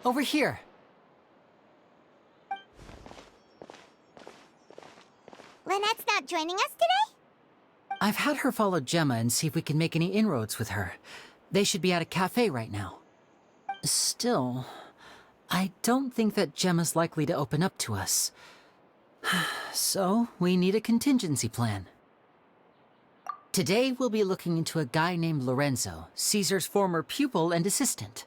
Over here. Lynette's not joining us today? I've had her follow Gemma and see if we can make any inroads with her. They should be at a cafe right now. Still, I don't think that Gemma's likely to open up to us. So, we need a contingency plan. Today, we'll be looking into a guy named Lorenzo, Caesar's former pupil and assistant.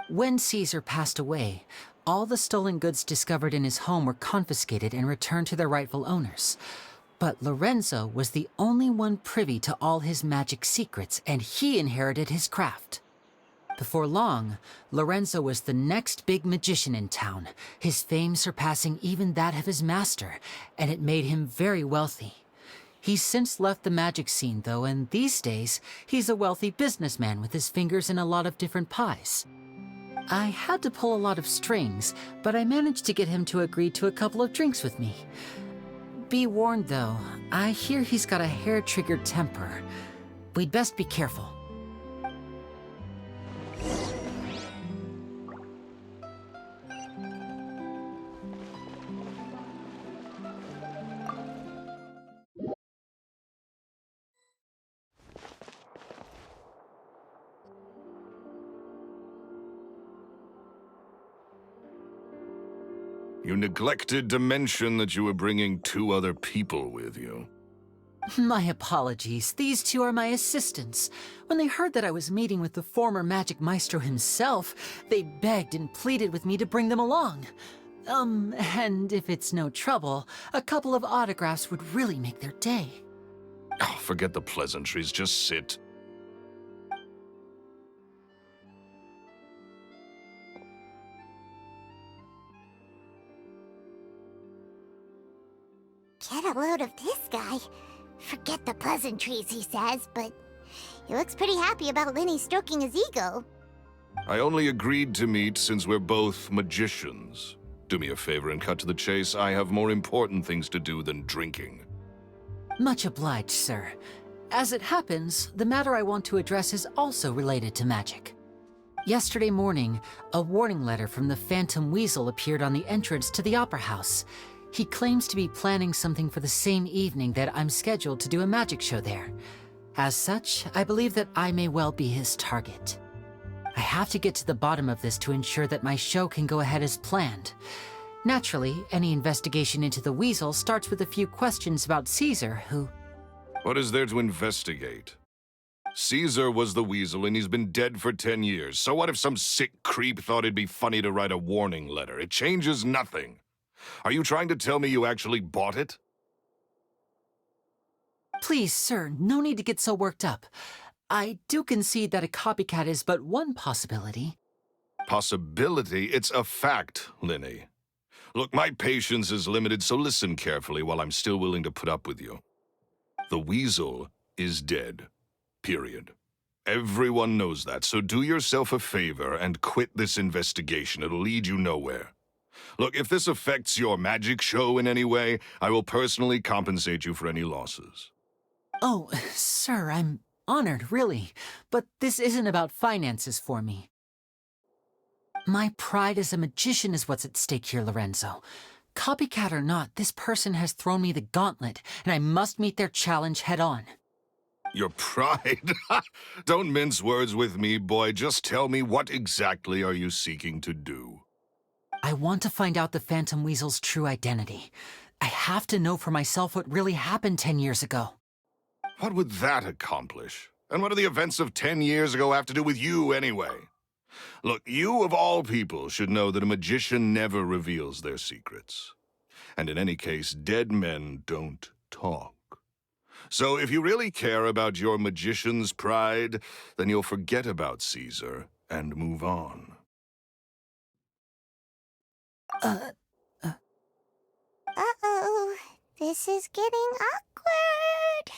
When Caesar passed away, all the stolen goods discovered in his home were confiscated and returned to their rightful owners. But Lorenzo was the only one privy to all his magic secrets, and he inherited his craft. Before long, Lorenzo was the next big magician in town, his fame surpassing even that of his master, and it made him very wealthy. He's since left the magic scene, though, and these days, he's a wealthy businessman with his fingers in a lot of different pies. I had to pull a lot of strings, but I managed to get him to agree to a couple of drinks with me. Be warned, though, I hear he's got a hair-triggered temper. We'd best be careful. You neglected to mention that you were bringing 2 other people with you. My apologies. These 2 are my assistants. When they heard that I was meeting with the former magic maestro himself, they begged and pleaded with me to bring them along. And if it's no trouble, a couple of autographs would really make their day. Oh, forget the pleasantries, just sit. Get a load of this guy. Forget the pleasantries, he says, but he looks pretty happy about Linny stroking his ego. I only agreed to meet since we're both magicians. Do me a favor and cut to the chase. I have more important things to do than drinking. Much obliged, sir. As it happens, the matter I want to address is also related to magic. Yesterday morning, a warning letter from the Phantom Weasel appeared on the entrance to the Opera House. He claims to be planning something for the same evening that I'm scheduled to do a magic show there. As such, I believe that I may well be his target. I have to get to the bottom of this to ensure that my show can go ahead as planned. Naturally, any investigation into the Weasel starts with a few questions about Caesar, who... What is there to investigate? Caesar was the Weasel and he's been dead for 10 years. So what if some sick creep thought it'd be funny to write a warning letter? It changes nothing. Are you trying to tell me you actually bought it? Please, sir, no need to get so worked up. I do concede that a copycat is but one possibility. Possibility? It's a fact, Linny. Look, my patience is limited, so listen carefully while I'm still willing to put up with you. The Weasel is dead. Period. Everyone knows that, so do yourself a favor and quit this investigation. It'll lead you nowhere. Look, if this affects your magic show in any way, I will personally compensate you for any losses. Oh, sir, I'm honored, really. But this isn't about finances for me. My pride as a magician is what's at stake here, Lorenzo. Copycat or not, this person has thrown me the gauntlet, and I must meet their challenge head-on. Your pride? Don't mince words with me, boy. Just tell me, what exactly are you seeking to do? I want to find out the Phantom Weasel's true identity. I have to know for myself what really happened 10 years ago. What would that accomplish? And what do the events of 10 years ago have to do with you, anyway? Look, you of all people should know that a magician never reveals their secrets. And in any case, dead men don't talk. So if you really care about your magician's pride, then you'll forget about Caesar and move on. Uh-oh. This is getting awkward.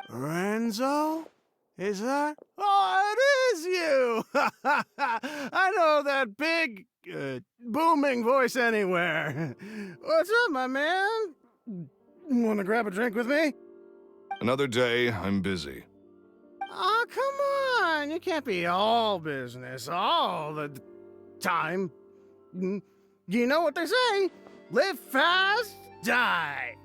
Lorenzo? Is that? Oh, it is you! I know that big, booming voice anywhere. What's up, my man? Want to grab a drink with me? Another day, I'm busy. Oh, come on. You can't be all business all the time. You know what they say? Live fast, die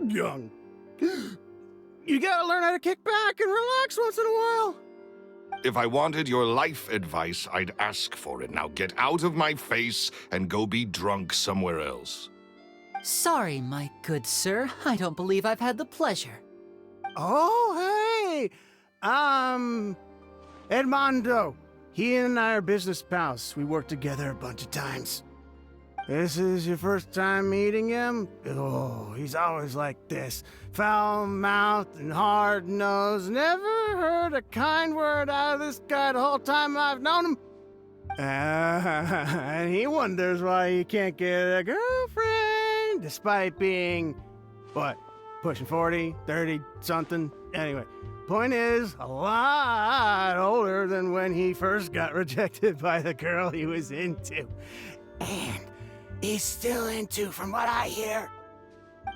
young. You gotta learn how to kick back and relax once in a while. If I wanted your life advice, I'd ask for it. Now get out of my face and go be drunk somewhere else. Sorry, my good sir. I don't believe I've had the pleasure. Oh, hey! Edmondo. He and I are business pals. We worked together a bunch of times. This is your first time meeting him? Oh, he's always like this. Foul-mouthed and hard-nosed. Never heard a kind word out of this guy the whole time I've known him. And he wonders why he can't get a girlfriend, despite being, what, pushing 40, 30, something? Anyway, point is, a lot older than when he first got rejected by the girl he was into. And he's still into, from what I hear.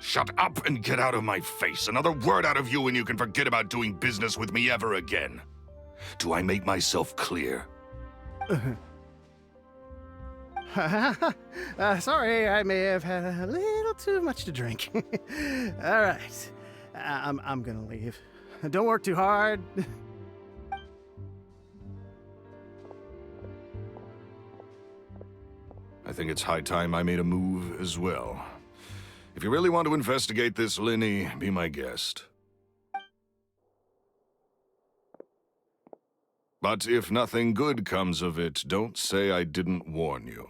Shut up and get out of my face. Another word out of you and you can forget about doing business with me ever again. Do I make myself clear? Sorry, I may have had a little too much to drink. All right, I'm gonna leave. Don't work too hard. I think it's high time I made a move as well. If you really want to investigate this, Linny, be my guest. But if nothing good comes of it, don't say I didn't warn you.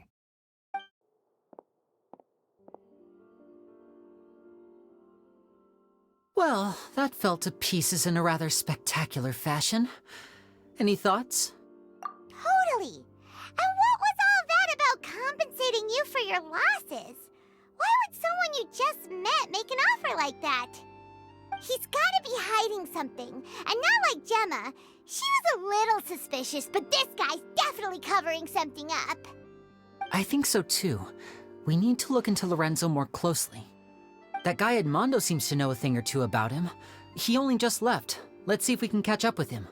Well, that fell to pieces in a rather spectacular fashion. Any thoughts? Totally. And what was all that about compensating you for your losses? Why would someone you just met make an offer like that? He's gotta be hiding something. And not like Gemma. She was a little suspicious, but this guy's definitely covering something up. I think so too. We need to look into Lorenzo more closely. That guy Edmondo seems to know a thing or two about him. He only just left. Let's see if we can catch up with him.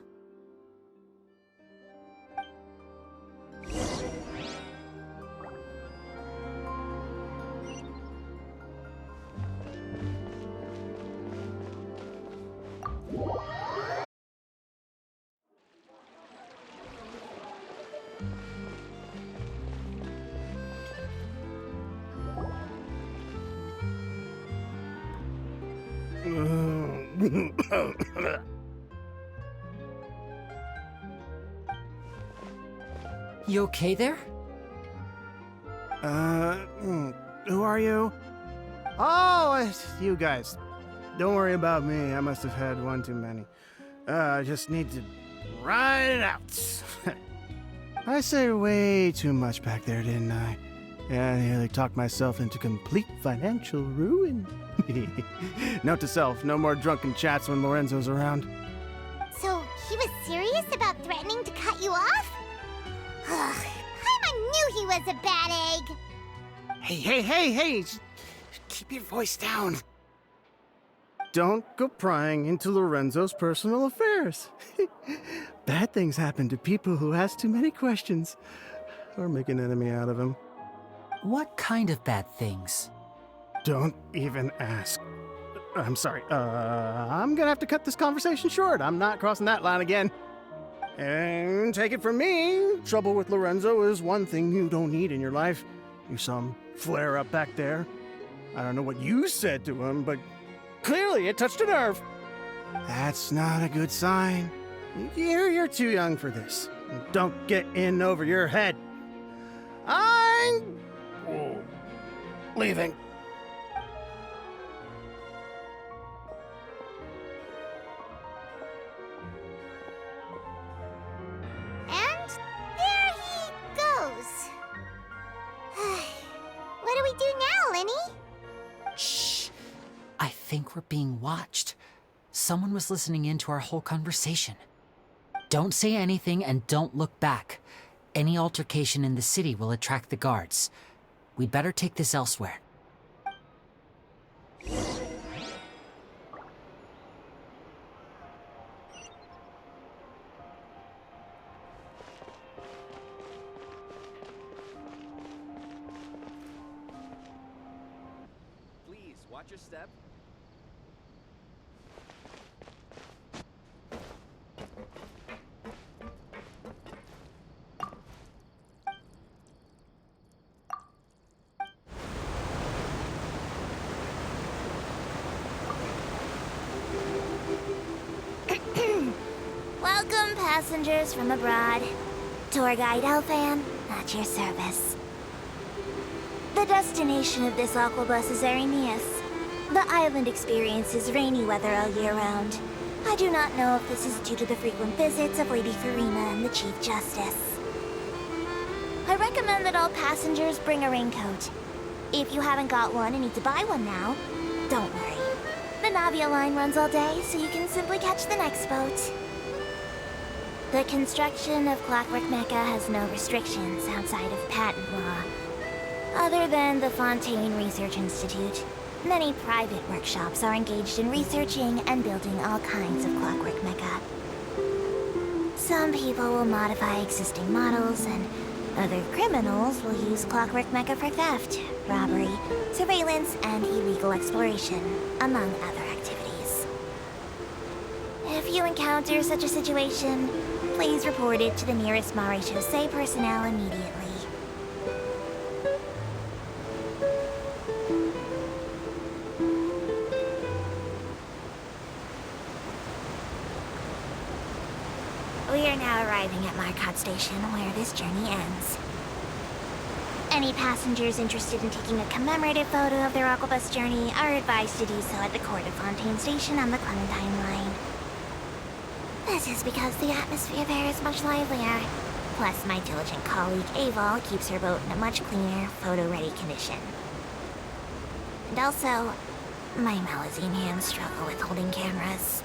You okay there? Who are you? Oh, it's you guys. Don't worry about me. I must have had one too many. I just need to ride it out. I say way too much back there, didn't I? Yeah, I nearly talked myself into complete financial ruin. Note to self, no more drunken chats when Lorenzo's around. So, he was serious about threatening to cut you off? Ugh, Paimon knew he was a bad egg. Hey, keep your voice down. Don't go prying into Lorenzo's personal affairs. Bad things happen to people who ask too many questions or make an enemy out of him. What kind of bad things? Don't even ask. I'm sorry. I'm gonna have to cut this conversation short. I'm not crossing that line again. And take it from me, trouble with Lorenzo is one thing you don't need in your life. You saw him flare up back there. I don't know what you said to him, but clearly it touched a nerve. That's not a good sign. You're too young for this. Don't get in over your head. I'm leaving. And there he goes. What do we do now, Lenny? Shh! I think we're being watched. Someone was listening in to our whole conversation. Don't say anything and don't look back. Any altercation in the city will attract the guards. We'd better take this elsewhere. Please, watch your step. Welcome, passengers from abroad. Tour guide Elfan, at your service. The destination of this aquabus is Arrhenius. The island experiences rainy weather all year round. I do not know if this is due to the frequent visits of Lady Farina and the Chief Justice. I recommend that all passengers bring a raincoat. If you haven't got one and need to buy one now, don't worry. The Navia line runs all day, so you can simply catch the next boat. The construction of Clockwork Mecca has no restrictions outside of patent law. Other than the Fontaine Research Institute, many private workshops are engaged in researching and building all kinds of Clockwork Mecca. Some people will modify existing models, and other criminals will use Clockwork Mecca for theft, robbery, surveillance, and illegal exploration, among other activities. If you encounter such a situation, please report it to the nearest Marechaussee personnel immediately. We are now arriving at Marcotte Station, where this journey ends. Any passengers interested in taking a commemorative photo of their aquabus journey are advised to do so at the Court of Fontaine Station on the Clementine line. This is because the atmosphere there is much livelier. Plus, my diligent colleague Aval keeps her boat in a much cleaner, photo-ready condition. And also, my Malazine hands struggle with holding cameras.